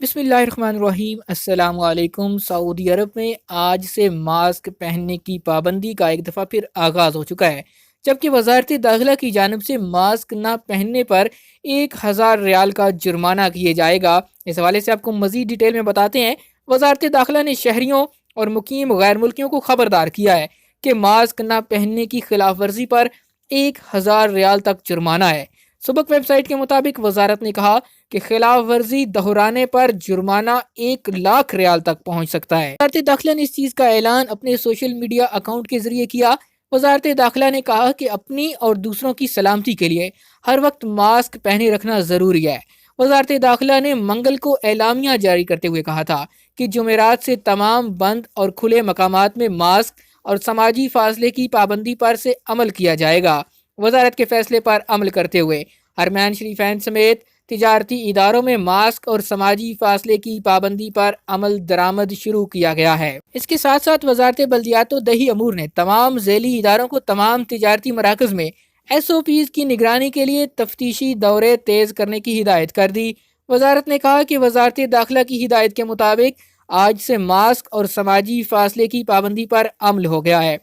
بسم اللہ الرحمن الرحیم۔ السلام علیکم۔ سعودی عرب میں آج سے ماسک پہننے کی پابندی کا ایک دفعہ پھر آغاز ہو چکا ہے، جبکہ وزارت داخلہ کی جانب سے ماسک نہ پہننے پر 1000 ریال کا جرمانہ کیے جائے گا۔ اس حوالے سے آپ کو مزید ڈیٹیل میں بتاتے ہیں۔ وزارت داخلہ نے شہریوں اور مقیم غیر ملکیوں کو خبردار کیا ہے کہ ماسک نہ پہننے کی خلاف ورزی پر 1000 ریال تک جرمانہ ہے۔ سبق ویب سائٹ کے مطابق وزارت نے کہا کہ خلاف ورزی دہرانے پر جرمانہ 1,00,000 ریال تک پہنچ سکتا ہے۔ وزارت داخلہ نے اس چیز کا اعلان اپنے سوشل میڈیا اکاؤنٹ کے ذریعے کیا۔ وزارت داخلہ نے کہا کہ اپنی اور دوسروں کی سلامتی کے لیے ہر وقت ماسک پہنے رکھنا ضروری ہے۔ وزارت داخلہ نے منگل کو اعلامیہ جاری کرتے ہوئے کہا تھا کہ جمعرات سے تمام بند اور کھلے مقامات میں ماسک اور سماجی فاصلے کی پابندی پر سے عمل کیا جائے گا۔ وزارت کے فیصلے پر عمل کرتے ہوئے حرمین شریفین سمیت تجارتی اداروں میں ماسک اور سماجی فاصلے کی پابندی پر عمل درآمد شروع کیا گیا ہے۔ اس کے ساتھ ساتھ وزارت بلدیات و دیہی امور نے تمام ذیلی اداروں کو تمام تجارتی مراکز میں SOPs کی نگرانی کے لیے تفتیشی دورے تیز کرنے کی ہدایت کر دی۔ وزارت نے کہا کہ وزارت داخلہ کی ہدایت کے مطابق آج سے ماسک اور سماجی فاصلے کی پابندی پر عمل ہو گیا ہے۔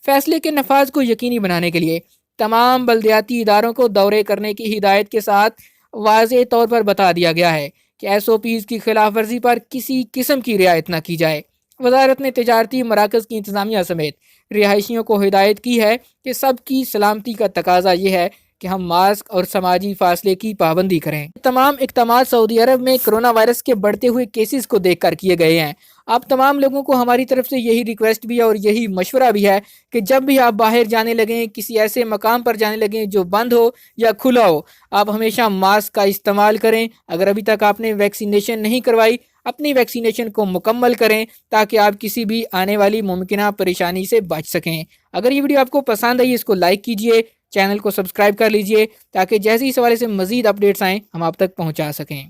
فیصلے کے نفاذ کو یقینی بنانے کے لیے تمام بلدیاتی اداروں کو دورے کرنے کی ہدایت کے ساتھ واضح طور پر بتا دیا گیا ہے کہ SOPs کی خلاف ورزی پر کسی قسم کی رعایت نہ کی جائے۔ وزارت نے تجارتی مراکز کی انتظامیہ سمیت رہائشیوں کو ہدایت کی ہے کہ سب کی سلامتی کا تقاضا یہ ہے کہ ہم ماسک اور سماجی فاصلے کی پابندی کریں۔ تمام اقدامات سعودی عرب میں کرونا وائرس کے بڑھتے ہوئے کیسز کو دیکھ کر کیے گئے ہیں۔ آپ تمام لوگوں کو ہماری طرف سے یہی ریکویسٹ بھی ہے اور یہی مشورہ بھی ہے کہ جب بھی آپ باہر جانے لگیں، کسی ایسے مقام پر جانے لگیں جو بند ہو یا کھلا ہو، آپ ہمیشہ ماسک کا استعمال کریں۔ اگر ابھی تک آپ نے ویکسینیشن نہیں کروائی، اپنی ویکسینیشن کو مکمل کریں تاکہ آپ کسی بھی آنے والی ممکنہ پریشانی سے بچ سکیں۔ اگر یہ ویڈیو آپ کو پسند آئی، اس کو لائک کیجئے، چینل کو سبسکرائب کر لیجئے تاکہ جیسے اس حوالے سے مزید اپڈیٹس آئیں ہم آپ تک پہنچا سکیں۔